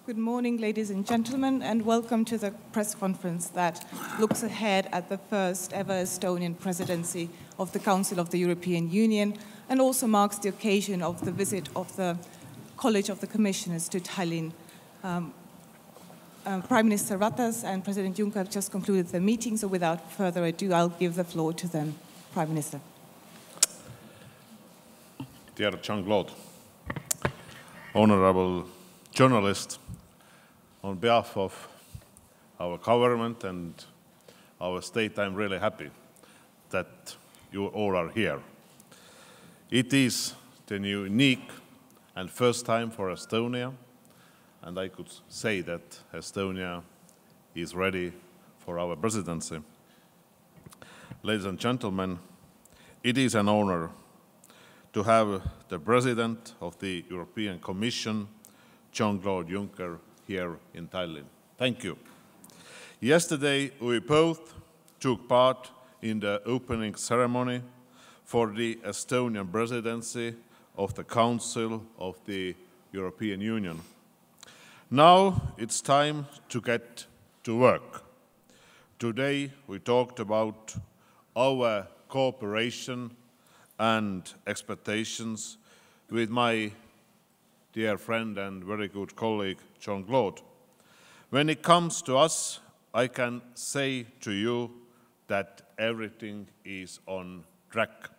Good morning, ladies and gentlemen, and welcome to the press conference that looks ahead at the first ever Estonian presidency of the Council of the European Union and also marks the occasion of the visit of the College of the Commissioners to Tallinn. Prime Minister Ratas and President Juncker have just concluded the meeting, so without further ado, I'll give the floor to them. Prime Minister. Dear Jean-Claude, honorable journalists, on behalf of our government and our state, I'm really happy that you all are here. It is the unique and first time for Estonia, and I could say that Estonia is ready for our presidency. Ladies and gentlemen, it is an honor to have the President of the European Commission, Jean-Claude Juncker, here in Tallinn. Thank you. Yesterday, we both took part in the opening ceremony for the Estonian presidency of the Council of the European Union. Now it's time to get to work. Today, we talked about our cooperation and expectations with my dear friend and very good colleague, Jean-Claude. When it comes to us, I can say to you that everything is on track.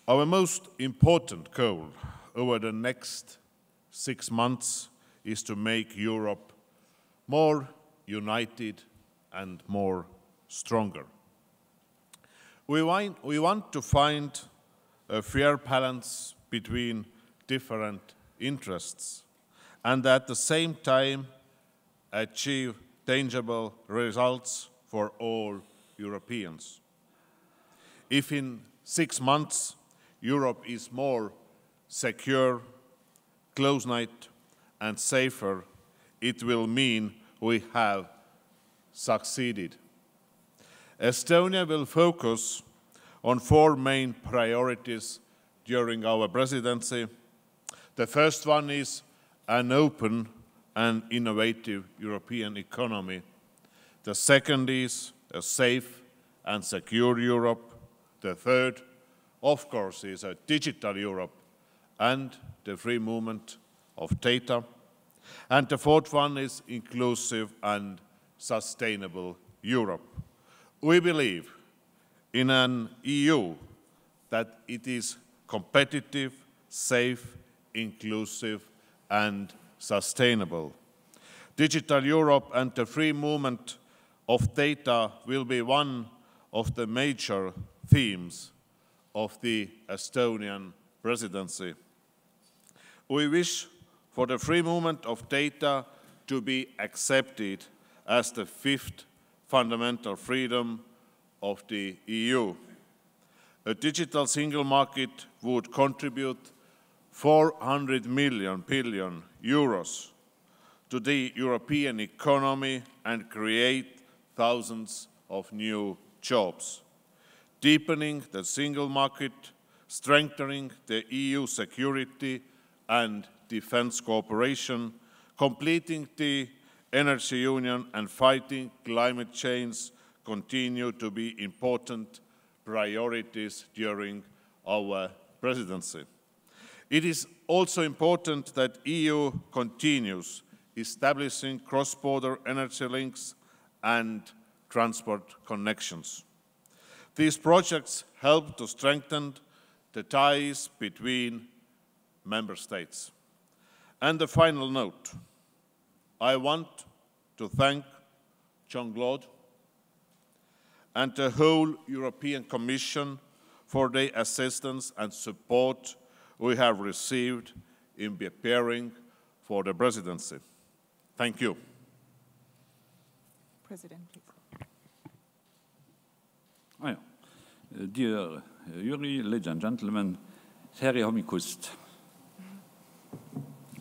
Our most important goal over the next 6 months is to make Europe more united and more stronger. We want to find a fair balance between different interests and at the same time achieve tangible results for all Europeans. If in 6 months Europe is more secure, close-knit and safer, it will mean we have succeeded. Estonia will focus on 4 main priorities during our presidency. The first one is an open and innovative European economy. The second is a safe and secure Europe. The third, of course, is a digital Europe and the free movement of data. And the fourth one is inclusive and sustainable Europe. We believe in an EU that it is competitive, safe, inclusive and sustainable. Digital Europe and the free movement of data will be one of the major themes of the Estonian presidency. We wish for the free movement of data to be accepted as the 5th fundamental freedom of the EU. A digital single market would contribute 400 billion euros to the European economy and create thousands of new jobs. Deepening the single market, strengthening the EU security and defense cooperation, completing the energy union and fighting climate change continue to be important priorities during our presidency. It is also important that the EU continues establishing cross-border energy links and transport connections. These projects help to strengthen the ties between member states. And the final note, I want to thank Jean-Claude and the whole European Commission for their assistance and support we have received in preparing for the presidency. Thank you. President, please. Dear Jüri, ladies and gentlemen, tere hommikust.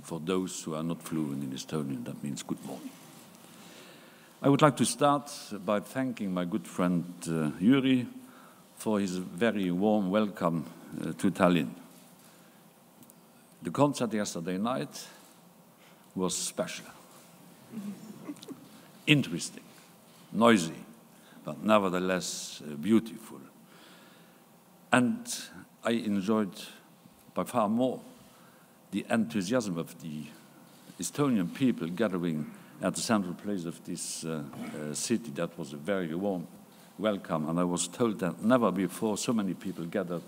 For those who are not fluent in Estonian, that means good morning. I would like to start by thanking my good friend Jüri for his very warm welcome to Tallinn. The concert yesterday night was special. Interesting, noisy, but nevertheless beautiful. And I enjoyed by far more the enthusiasm of the Estonian people gathering at the central place of this city. That was a very warm welcome, and I was told that never before so many people gathered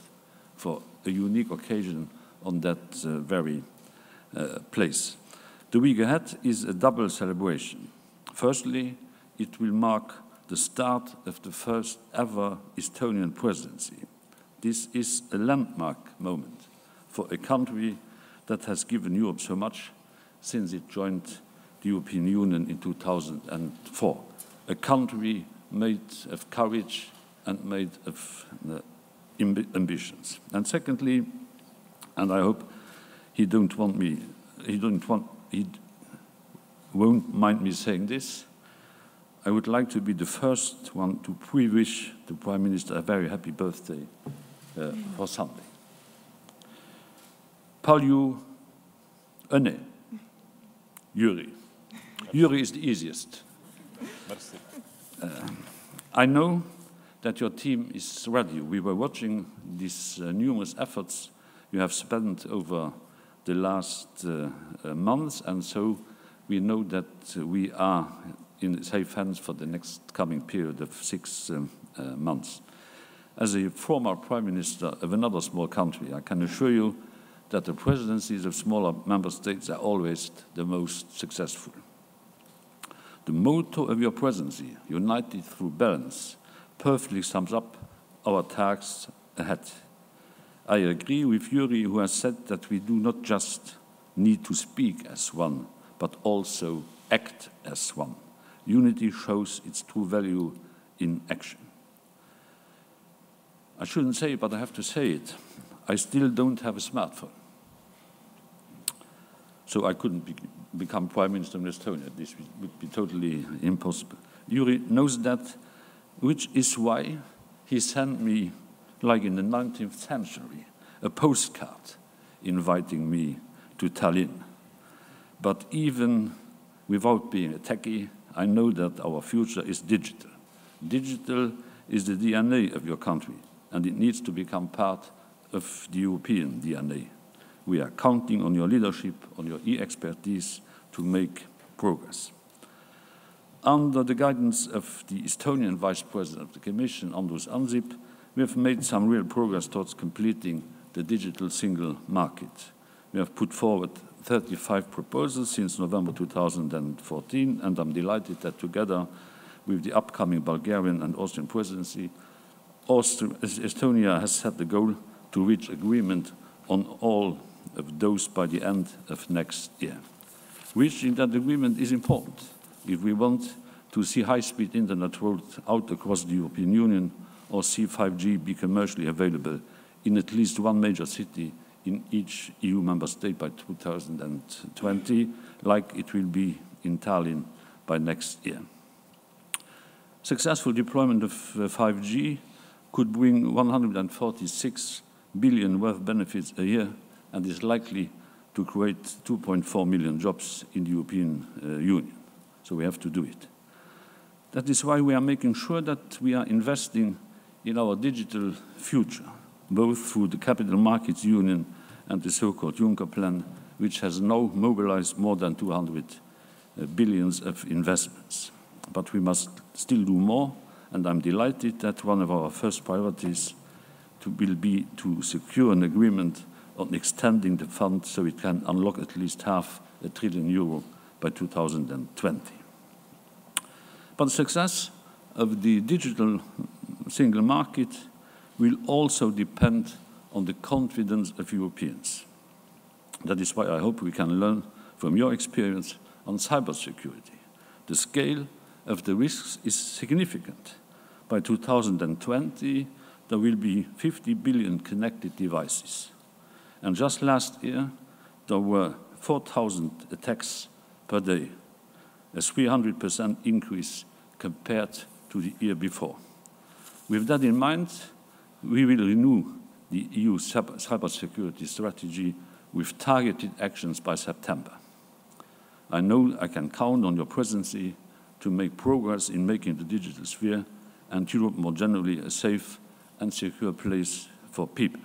for a unique occasion on that very place. The week ahead is a double celebration. Firstly, it will mark the start of the first ever Estonian presidency. This is a landmark moment for a country that has given Europe so much since it joined the European Union in 2004. A country made of courage and made of ambitions. And secondly, and I hope he won't mind me saying this, I would like to be the first one to pre-wish the Prime Minister a very happy birthday for Sunday. Palju õnne, Jüri. Jüri is the easiest. I know that your team is ready. We were watching these numerous efforts you have spent over the last months, and so we know that we are in safe hands for the next coming period of 6 months. As a former Prime Minister of another small country, I can assure you that the presidencies of smaller member states are always the most successful. The motto of your presidency, united through balance, perfectly sums up our tasks ahead. I agree with Jüri, who has said that we do not just need to speak as one, but also act as one. Unity shows its true value in action. I shouldn't say it, but I have to say it. I still don't have a smartphone. So I couldn't become Prime Minister of Estonia. This would be totally impossible. Jüri knows that, which is why he sent me, like in the 19th century, a postcard inviting me to Tallinn. But even without being a techie, I know that our future is digital. Digital is the DNA of your country, and it needs to become part of the European DNA. We are counting on your leadership, on your e-expertise to make progress. Under the guidance of the Estonian Vice President of the Commission, Andrus Ansip, we have made some real progress towards completing the digital single market. We have put forward 35 proposals since November 2014, and I'm delighted that together with the upcoming Bulgarian and Austrian presidency, Estonia has set the goal to reach agreement on all of those by the end of next year. Reaching that agreement is important if we want to see high-speed internet rolled out across the European Union or see 5G be commercially available in at least one major city in each EU member state by 2020, like it will be in Tallinn by next year. Successful deployment of 5G could bring 146 billion worth benefits a year and is likely to create 2.4 million jobs in the European Union. So we have to do it. That is why we are making sure that we are investing in our digital future, both through the Capital Markets Union and the so-called Juncker plan, which has now mobilized more than 200 billions of investments. But we must still do more, and I'm delighted that one of our first priorities will be to secure an agreement on extending the fund so it can unlock at least €500 billion by 2020. But the success of the digital single market will also depend on the confidence of Europeans. That is why I hope we can learn from your experience on cybersecurity. The scale of the risks is significant. By 2020, there will be 50 billion connected devices. And just last year, there were 4,000 attacks per day, a 300% increase compared to the year before. With that in mind, we will renew the EU cybersecurity strategy with targeted actions by September. I know I can count on your presidency to make progress in making the digital sphere and Europe more generally a safe and secure place for people.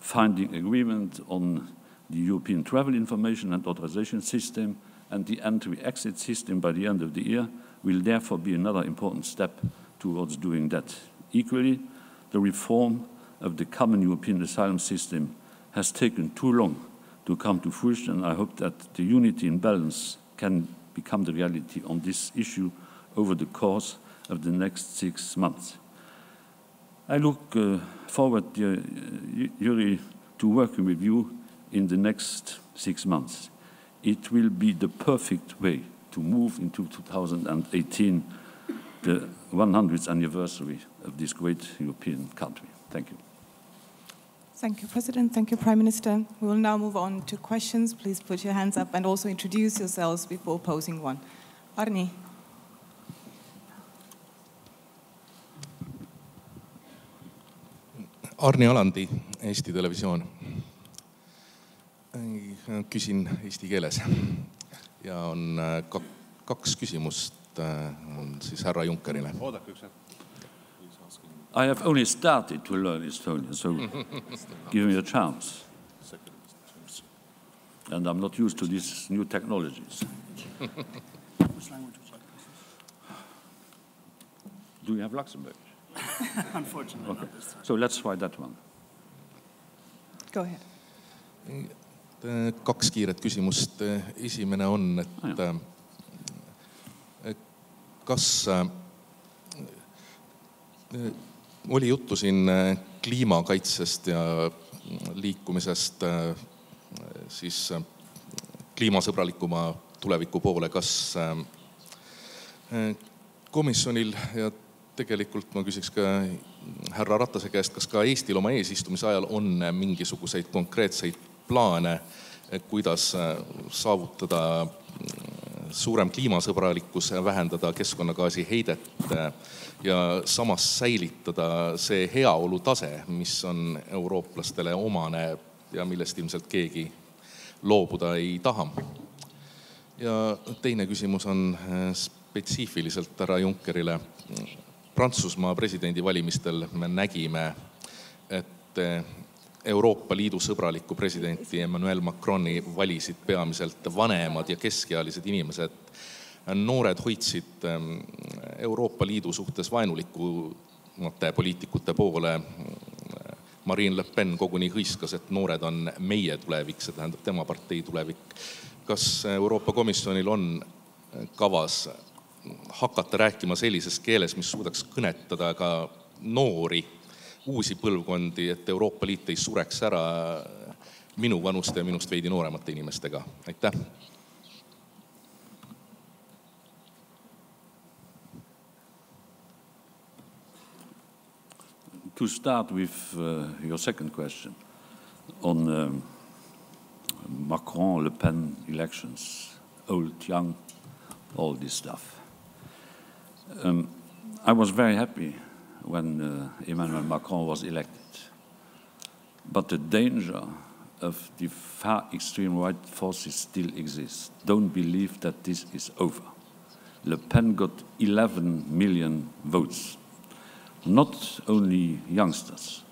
Finding agreement on the European travel information and authorization system and the entry-exit system by the end of the year will therefore be another important step towards doing that. Equally, the reform of the common European asylum system has taken too long to come to fruition, and I hope that the unity and balance can become the reality on this issue over the course of the next 6 months. I look forward, Jüri, to working with you in the next 6 months. It will be the perfect way to move into 2018, the 100th anniversary of this great European country. Thank you. Thank you, President. Thank you, Prime Minister. We will now move on to questions. Please put your hands up and also introduce yourselves before posing one. Arni. Arni Alandi, Eesti Televisioon. Küsin eesti keeles ja on kaks küsimust on siis härra Junckerile. I have only started to learn Estonian, so give me a chance. And I'm not used to these new technologies. Do you have Luxembourg? Unfortunately, okay. So let's try that one. Go ahead. Kaks kiiret küsimust. Esimene on, et kas oli juttu siin kliimakaitsest ja liikumisest siis kliimasõbralikuma tuleviku poole, kas komisjonil ja tegelikult ma küsiks ka härra Ratase käest, kas ka Eestil oma eesistumise ajal on mingisuguseid konkreetseid plaane, kuidas saavutada suurem kliimasõbralikkus, vähendada keskkonnagaasi heidet ja samas säilitada see heaolu tase, mis on eurooplastele omane ja millest ilmselt keegi loobuda ei taha. Ja teine küsimus on spetsiifiliselt härra Junckerile. Prantsusmaa presidendivalimistel me nägime, et Euroopa Liidu sõbralikku presidenti Emmanuel Macroni valisid peamiselt vanemad ja keskealised inimesed. Noored hoidsid Euroopa Liidu suhtes vaenulikute poliitikute poole. Marine Le Pen koguni hõiskas, et noored on meie tulevik, see tähendab tema partei tulevik. Kas Euroopa Komisjonil on kavas hakata rääkima sellises keeles, mis suudaks kõnetada ka noori, uusi põlvkondi, et Euroopa Liit ei sureks ära minu vanuste ja minust veidi nooremate inimestega? Aitäh! To start with your second question on Macron-Le Pen elections, old, young, all this stuff. I was very happy when Emmanuel Macron was elected. But the danger of the far extreme right forces still exists. Don't believe that this is over. Le Pen got 11 million votes. Not only youngsters.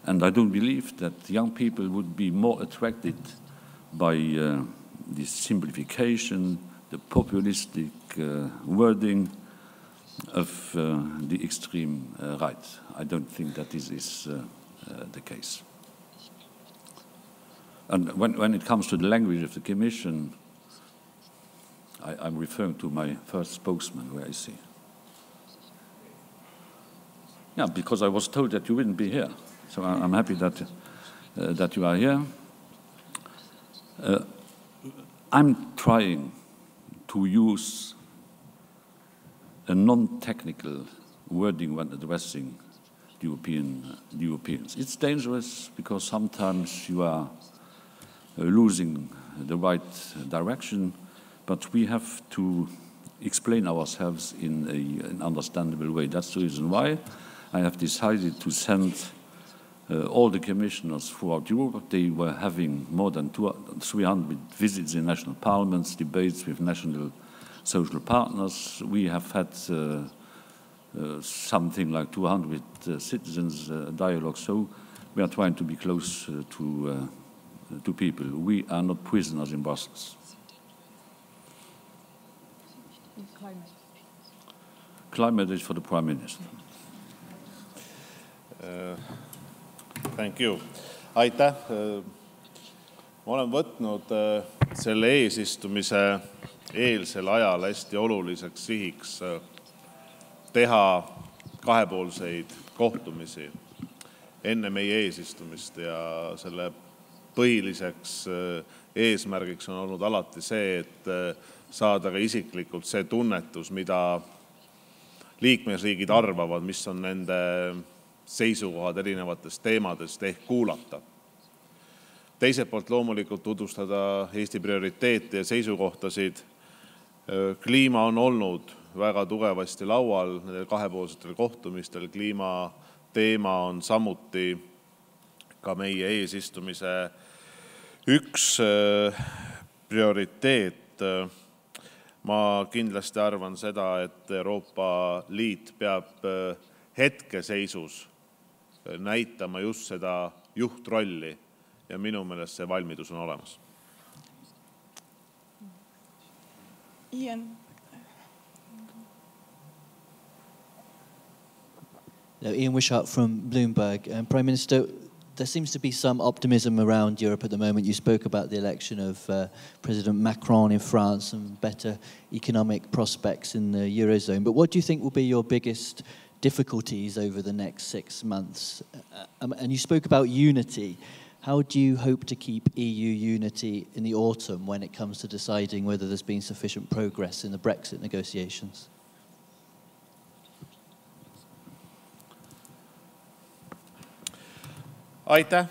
And I don't believe that young people would be more attracted by the simplification, the populistic wording of the extreme right. I don't think that this is the case. And when it comes to the language of the Commission, I'm referring to my first spokesman, where is he? Yeah, because I was told that you wouldn't be here. So I'm happy that, that you are here. I'm trying to use a non-technical wording when addressing the Europeans. It's dangerous because sometimes you are losing the right direction, but we have to explain ourselves in an understandable way. That's the reason why I have decided to send all the commissioners throughout Europe. They were having more than 300 visits in national parliaments, debates with national social partners. We have had something like 200 citizens dialogue, so we are trying to be close to people. We are not prisoners in Brussels. Climate is for the Prime Minister. Thank you. Aitäh. Ma olen võtnud selle eesistumise eelsel ajal hästi oluliseks sihiks teha kahepoolseid kohtumisi enne meie eesistumist ja selle põhiliseks eesmärgiks on olnud alati see, et saada ka isiklikult see tunnetus, mida liikmesriigid arvavad, mis on nende seisukohad erinevatest teemadest ehk kuulata. Teiselt poolt loomulikult tutvustada Eesti prioriteete ja seisukohtasid. Kliima on olnud väga tugevasti laual nendel kahepoolsetel kohtumistel. Kliima teema on samuti ka meie eesistumise üks prioriteet. Ma kindlasti arvan seda, et Euroopa Liit peab hetkeseisus näitama just seda juhtrolli ja minu meelest see valmidus on olemas. Ian. Ian Wishart from Bloomberg. Prime Minister, there seems to be some optimism around Europe at the moment. You spoke about the election of President Macron in France and better economic prospects in the Eurozone. But what do you think will be your biggest difficulties over the next 6 months? And you spoke about unity. How do you hope to keep EU unity in the autumn when it comes to deciding whether there's been sufficient progress in the Brexit negotiations? Aitäh.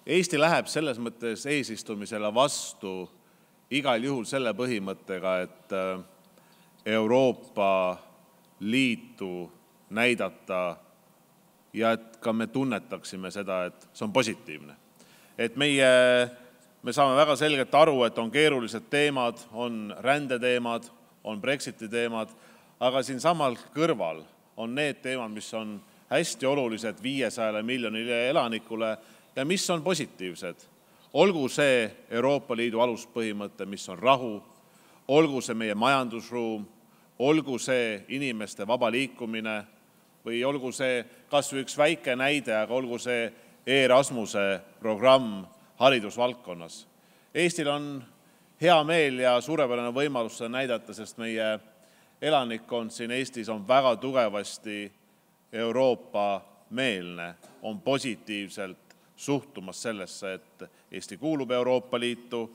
Eesti läheb selles mõttes eesistumisele vastu igal juhul selle põhimõttega, et Euroopa Liitu näidata ja et ka me tunnetaksime seda, et see on positiivne. Et me saame väga selgelt aru, et on keerulised teemad, on rändeteemad, on Brexiti teemad, aga siin samal kõrval on need teemad, mis on hästi olulised 500 miljonile elanikule ja mis on positiivsed. Olgu see Euroopa Liidu aluspõhimõte, mis on rahu, olgu see meie majandusruum, olgu see inimeste vaba liikumine või olgu see kas või üks väike näide, aga olgu see Erasmuse programm haridusvaldkonnas. Eestil on hea meel ja suurepärane võimalus seda näidata, sest meie elanikkond siin Eestis on väga tugevasti Euroopa meelne, on positiivselt suhtumas sellesse, et Eesti kuulub Euroopa Liitu.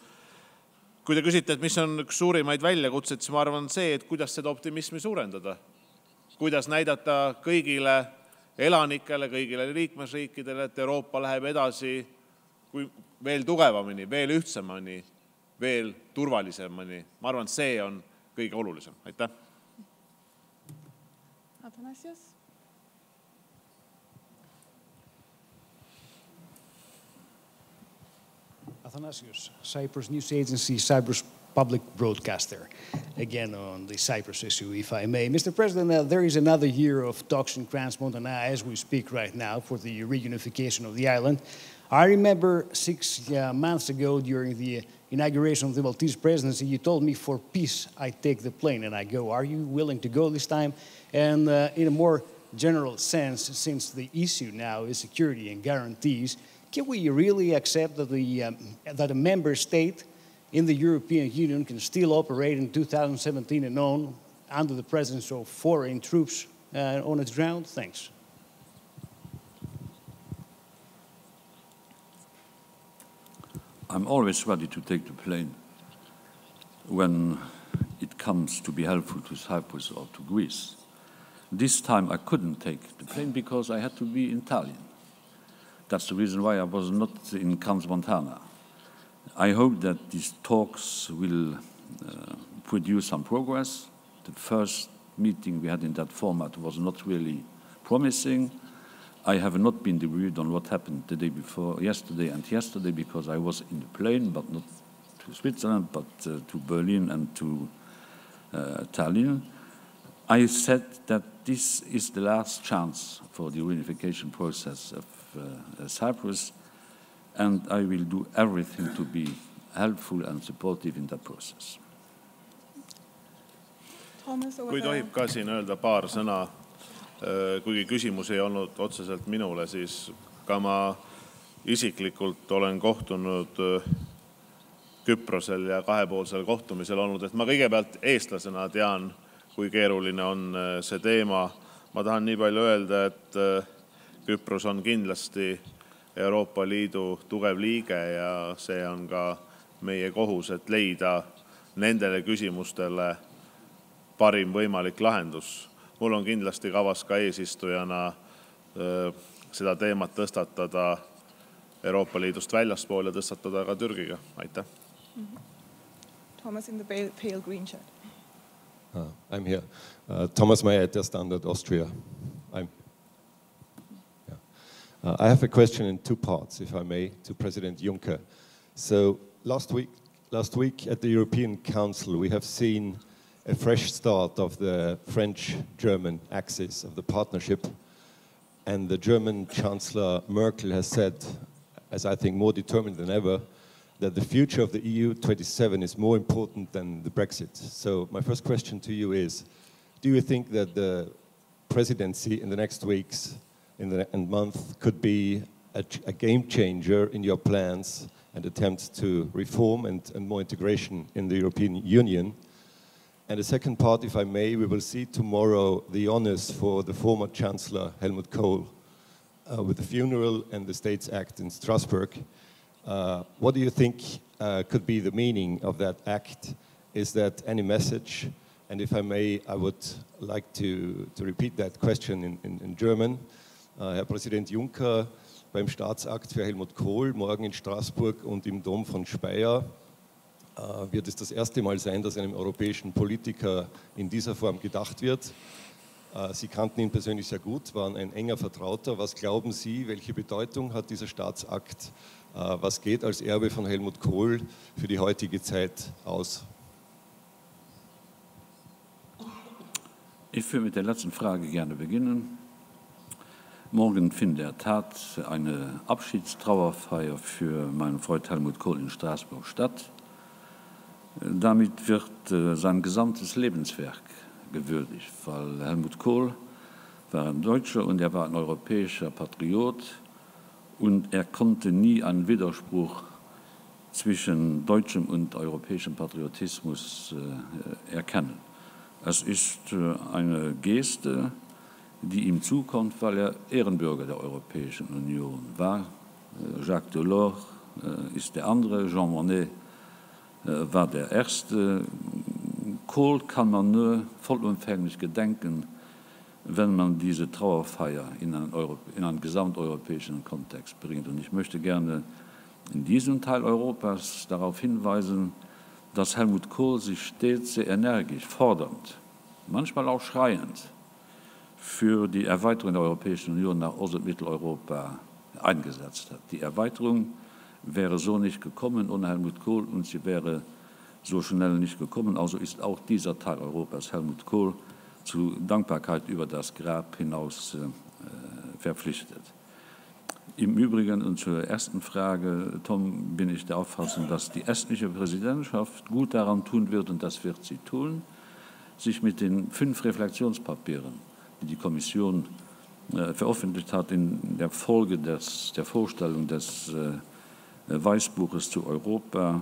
Kui te küsite, et mis on üks suurimaid väljakutseid, siis ma arvan see, et kuidas seda optimismi suurendada. Kuidas näidata kõigile elanikele, kõigile liikmesriikidele, et Euroopa läheb edasi veel tugevamini, veel ühtsemani, veel turvalisemani. Ma arvan, see on kõige olulisem. Aitäh. Athanasius. Athanasius, Cyprus News Agency, Cyprus public broadcaster. Again on the Cyprus issue, if I may. Mr. President, there is another year of talks in Crans-Montana as we speak right now for the reunification of the island. I remember 6 months ago during the inauguration of the Maltese presidency, you told me for peace, I take the plane and I go. Are you willing to go this time? And in a more general sense, since the issue now is security and guarantees, can we really accept that a member state in the European Union can still operate in 2017 and on under the presence of foreign troops on its ground? Thanks. I'm always ready to take the plane when it comes to be helpful to Cyprus or to Greece. This time I couldn't take the plane because I had to be in Tallinn. That's the reason why I was not in Crans-Montana. I hope that these talks will produce some progress. The first meeting we had in that format was not really promising. I have not been debriefed on what happened the day before yesterday and yesterday because I was in the plane, but not to Switzerland, but to Berlin and to Tallinn. I said that this is the last chance for the reunification process of Cyprus, and I will do everything to be helpful and supportive in that process. Kui tohib ka siin öelda paar sõna, kuigi küsimus ei olnud otseselt minule, siis ka ma isiklikult olen kohtunud Küprosel ja kahepoolsel kohtumisel olnud, et ma kõigepealt eestlasena tean, kui keeruline on see teema. Ma tahan nii palju öelda, et Küpros on kindlasti Euroopa Liidu tugev liige ja see on ka meie kohus, et leida nendele küsimustele parim võimalik lahendus. Mul on kindlasti kavas ka eesistujana seda teemat tõstatada Euroopa Liidust väljaspool ja tõstatada ka Türgiga. Aitäh. Thomas in the pale green shirt. I'm here. Thomas Meyer, der Standard Austria. I have a question in two parts, if I may, to President Juncker. So last week at the European Council, we have seen a fresh start of the French-German axis of the partnership. And the German Chancellor Merkel has said, as I think more determined than ever, that the future of the EU 27 is more important than the Brexit. So my first question to you is, do you think that the presidency in the next weeks and month could be a game changer in your plans and attempts to reform and more integration in the European Union? And the second part, if I may, we will see tomorrow the honors for the former Chancellor Helmut Kohl with the funeral and the States Act in Strasbourg. What do you think could be the meaning of that act? Is that any message? And if I may, I would like to repeat that question in German. Herr Präsident Juncker, beim Staatsakt für Helmut Kohl morgen in Straßburg und im Dom von Speyer wird es das erste Mal sein, dass einem europäischen Politiker in dieser Form gedacht wird. Sie kannten ihn persönlich sehr gut, waren ein enger Vertrauter. Was glauben Sie, welche Bedeutung hat dieser Staatsakt? Was geht als Erbe von Helmut Kohl für die heutige Zeit aus? Ich will mit der letzten Frage gerne beginnen. Morgen findet in der Tat eine Abschiedstrauerfeier für meinen Freund Helmut Kohl in Straßburg statt. Damit wird sein gesamtes Lebenswerk gewürdigt, weil Helmut Kohl war ein Deutscher und er war ein europäischer Patriot und er konnte nie einen Widerspruch zwischen deutschem und europäischem Patriotismus erkennen. Es ist eine Geste, die ihm zukommt, weil er Ehrenbürger der Europäischen Union war. Jacques Delors ist der andere, Jean Monnet war der erste. Kohl kann man nur vollumfänglich gedenken, wenn man diese Trauerfeier in einen gesamteuropäischen Kontext bringt. Und ich möchte gerne in diesem Teil Europas darauf hinweisen, dass Helmut Kohl sich stets sehr energisch, fordernd, manchmal auch schreiend, für die Erweiterung der Europäischen Union nach Ost- und Mitteleuropa eingesetzt hat. Die Erweiterung wäre so nicht gekommen ohne Helmut Kohl und sie wäre so schnell nicht gekommen. Also ist auch dieser Teil Europas Helmut Kohl zu Dankbarkeit über das Grab hinaus verpflichtet. Im Übrigen und zur ersten Frage, Tom, bin ich der Auffassung, dass die estnische Präsidentschaft gut daran tun wird, und das wird sie tun, sich mit den 5 Reflexionspapieren, die die Kommission veröffentlicht hat in der Folge der Vorstellung des Weißbuches zu Europa.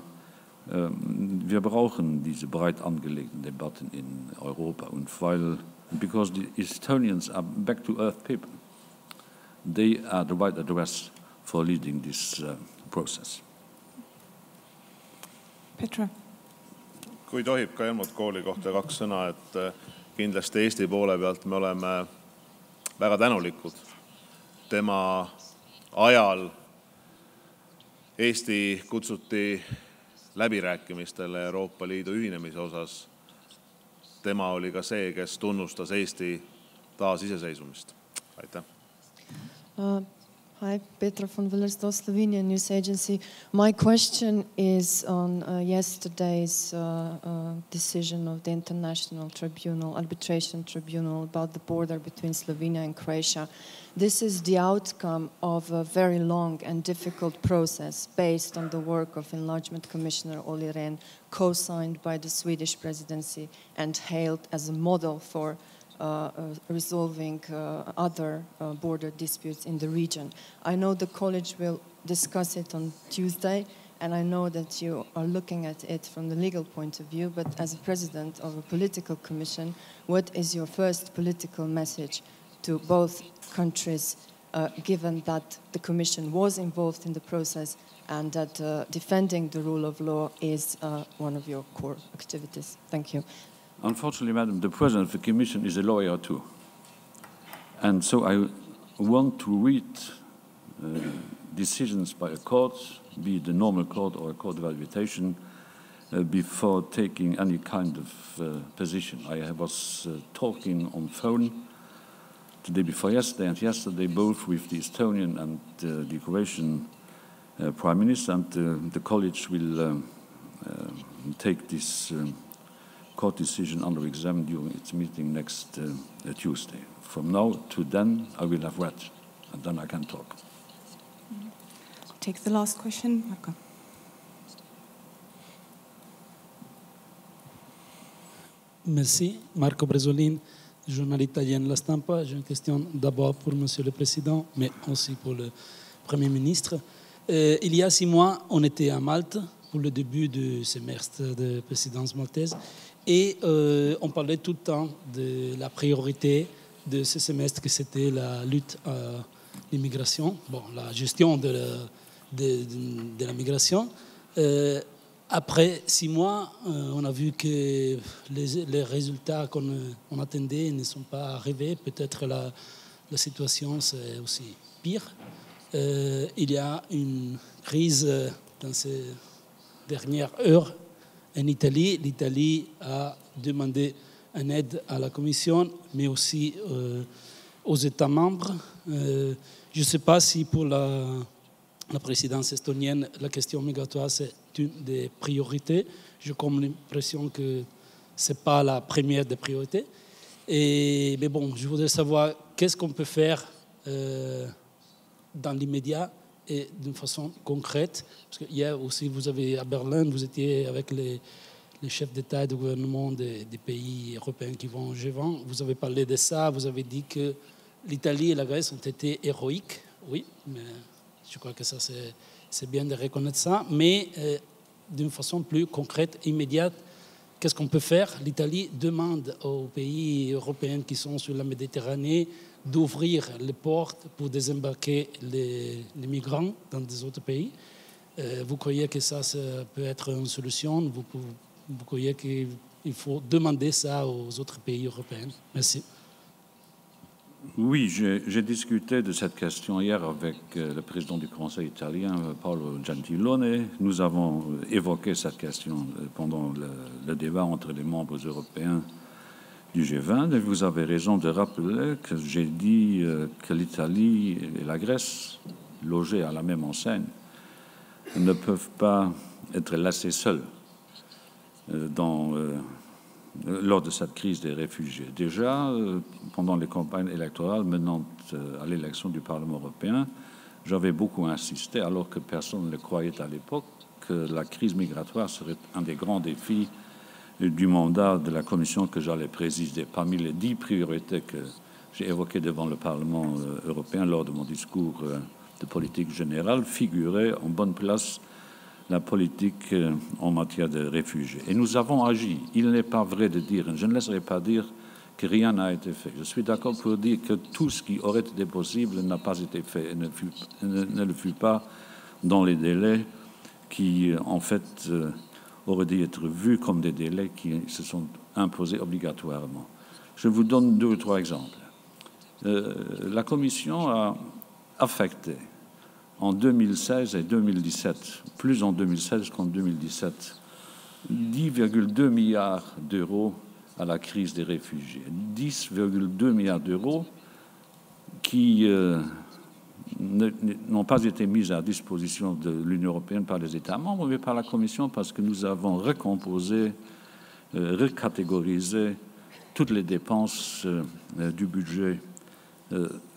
Wir brauchen diese breit angelegten Debatten in Europa und because the Estonians are back-to-earth people, they are the right address for leading this process. Petra. Kui tohib ka Helmut Kohli kohta 2 sõna, et kindlasti Eesti poole pealt me oleme väga tänulikud. Tema ajal Eesti kutsuti läbirääkimistele Euroopa Liidu ühinemise osas. Tema oli ka see, kes tunnustas Eesti taasiseseisvumist. Aitäh. Hi, Petra von Willersdorf, Slovenia News Agency. My question is on yesterday's decision of the International Tribunal, Arbitration Tribunal, about the border between Slovenia and Croatia. This is the outcome of a very long and difficult process based on the work of Enlargement Commissioner Olli Rehn, co-signed by the Swedish presidency and hailed as a model for resolving other border disputes in the region. I know the college will discuss it on Tuesday, and I know that you are looking at it from the legal point of view, but as a president of a political commission, what is your first political message to both countries, given that the commission was involved in the process and that defending the rule of law is one of your core activities? Thank you. Unfortunately, Madam, the President of the Commission is a lawyer too. And so I want to read decisions by a court, be it a normal court or a court of arbitration, before taking any kind of position. I was talking on phone the day before yesterday and yesterday both with the Estonian and the Croatian Prime Minister, and the college will take this court decision under exam during its meeting next Tuesday. From now to then, I will have read, and then I can talk. Take the last question, Marco. Merci. Marco Bresolin, journal italien La Stampa. J'ai une question d'abord pour Monsieur le Président, mais aussi pour le Premier ministre. Il y a 6 mois, on était à Malte pour le début du semestre de présidence maltaise. Et on parlait tout le temps de la priorité de ce semestre, que c'était la lutte à l'immigration, la gestion de la migration. Après 6 mois, on a vu que les résultats qu'on attendait ne sont pas arrivés. Peut-être la situation c'est aussi pire. Il y a une crise dans ces dernières heures en Italie. L'Italie a demandé une aide à la Commission, mais aussi aux États membres. Je ne sais pas si pour la présidence estonienne, la question migratoire, c'est une des priorités. J'ai comme l'impression que ce n'est pas la première des priorités. Mais bon, je voudrais savoir qu'est-ce qu'on peut faire dans l'immédiat et d'une façon concrète. Parce que hier aussi, vous avez à Berlin, vous étiez avec les chefs d'État et de gouvernement des pays européens qui vont au G20. Vous avez parlé de ça, vous avez dit que l'Italie et la Grèce ont été héroïques. Oui, mais je crois que ça, c'est bien de reconnaître ça. Mais d'une façon plus concrète, immédiate, qu'est-ce qu'on peut faire? L'Italie demande aux pays européens qui sont sur la Méditerranée d'ouvrir les portes pour désembarquer les migrants dans des autres pays. Vous croyez que ça peut être une solution? Vous croyez qu'il faut demander ça aux autres pays européens? Merci. Oui, j'ai discuté de cette question hier avec le président du Conseil italien, Paolo Gentiloni. Nous avons évoqué cette question pendant le débat entre les membres européens du G20. Et vous avez raison de rappeler que j'ai dit que l'Italie et la Grèce, logées à la même enseigne, ne peuvent pas être laissées seules lors de cette crise des réfugiés. Déjà, pendant les campagnes électorales menant à l'élection du Parlement européen, j'avais beaucoup insisté, alors que personne ne le croyait à l'époque, que la crise migratoire serait un des grands défis du mandat de la Commission que j'allais présider. Parmi les 10 priorités que j'ai évoquées devant le Parlement européen lors de mon discours de politique générale, figurait en bonne place la politique en matière de réfugiés. Et nous avons agi. Il n'est pas vrai de dire, et je ne laisserai pas dire, que rien n'a été fait. Je suis d'accord pour dire que tout ce qui aurait été possible n'a pas été fait et ne le fut pas dans les délais qui, en fait, auraient dû être vus comme des délais qui se sont imposés obligatoirement. Je vous donne 2 ou 3 exemples. La Commission a affecté en 2016 et 2017, plus en 2016 qu'en 2017, 10,2 milliards d'euros à la crise des réfugiés. 10,2 milliards d'euros qui n'ont pas été mises à disposition de l'Union européenne par les États membres, mais par la Commission, parce que nous avons recomposé, recatégorisé toutes les dépenses du budget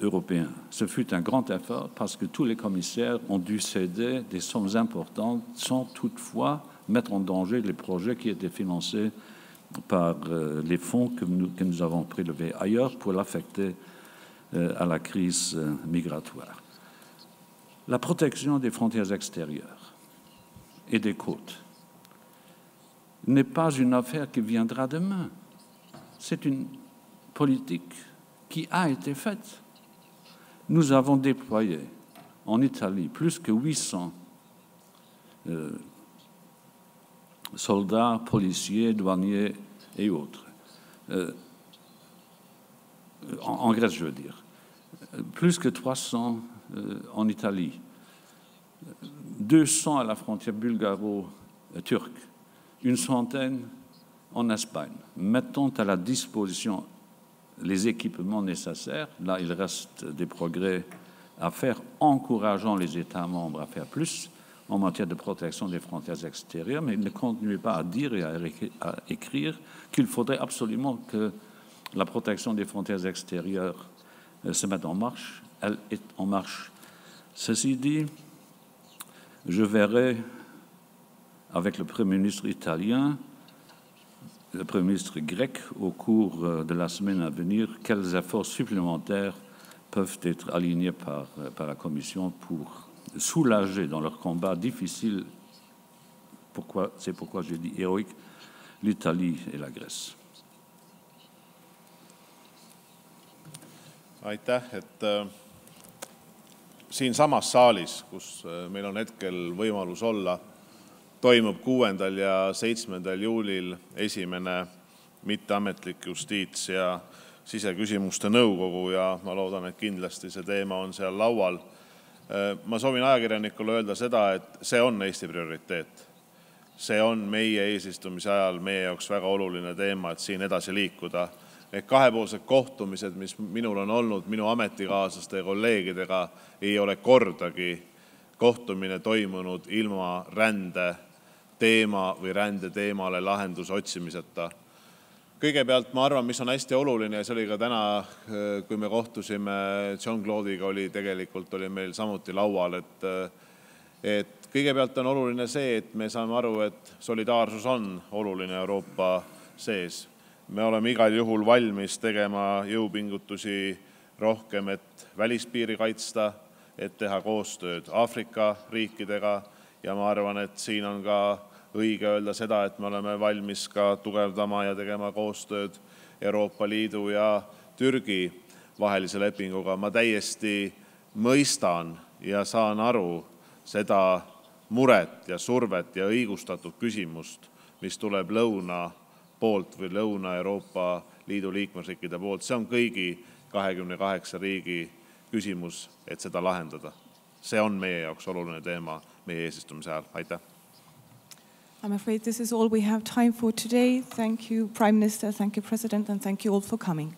européen. Ce fut un grand effort parce que tous les commissaires ont dû céder des sommes importantes sans toutefois mettre en danger les projets qui étaient financés par les fonds que nous avons prélevés ailleurs pour l'affecter à la crise migratoire. La protection des frontières extérieures et des côtes n'est pas une affaire qui viendra demain. C'est une politique qui a été faite. Nous avons déployé en Italie plus que 800 soldats, policiers, douaniers et autres. En Grèce, je veux dire. Plus que 300 en Italie. 200 à la frontière bulgaro-turque. Une centaine en Espagne. Mettons à la disposition les équipements nécessaires. Là, il reste des progrès à faire, encourageant les États membres à faire plus en matière de protection des frontières extérieures, mais ne continuez pas à dire et à écrire qu'il faudrait absolument que la protection des frontières extérieures se mette en marche. Elle est en marche. Ceci dit, je verrai avec le Premier ministre italien, le Premier ministre grec, au cours de la semaine à venir, quels efforts supplémentaires peuvent être alignés par la Commission pour soulager dans leur combat difficile, c'est pourquoi j'ai dit héroïque, l'Italie et la Grèce. Aitäh, et siinsamas saalis, kus meil on hetkel võimalus olla, toimub 6. ja 7. juulil esimene mitteametlik justiits- ja siseküsimuste nõukogu ja ma loodan, et kindlasti see teema on seal laual. Ma soovin ajakirjanikule öelda seda, et see on Eesti prioriteet. See on meie eesistumise ajal meie jaoks väga oluline teema, et siin edasi liikuda. Need kahepoolsed kohtumised, mis minul on olnud minu ametikaaslaste ja kolleegidega, ei ole kordagi kohtumine toimunud ilma rände teema või rände teemale lahenduse otsimiseta. Kõigepealt ma arvan, mis on hästi oluline ja see oli ka täna, kui me kohtusime Jean-Claude'iga, oli meil samuti laual, et kõigepealt on oluline see, et me saame aru, et solidaarsus on oluline Euroopa sees. Me oleme igal juhul valmis tegema jõupingutusi rohkem, et välispiiri kaitsta, et teha koostööd Aafrika riikidega ja ma arvan, et siin on ka õige öelda seda, et me oleme valmis ka tugevdama ja tegema koostööd Euroopa Liidu ja Türgi vahelise lepinguga. Ma täiesti mõistan ja saan aru seda muret ja survet ja õigustatud küsimust, mis tuleb lõuna poolt või Lõuna-Euroopa Liidu liikmesriikide poolt. See on kõigi 28 riigi küsimus, et seda lahendada. See on meie jaoks oluline teema meie eesistumise ajal. Aitäh! I'm afraid this is all we have time for today. Thank you, Prime Minister, thank you, President, and thank you all for coming.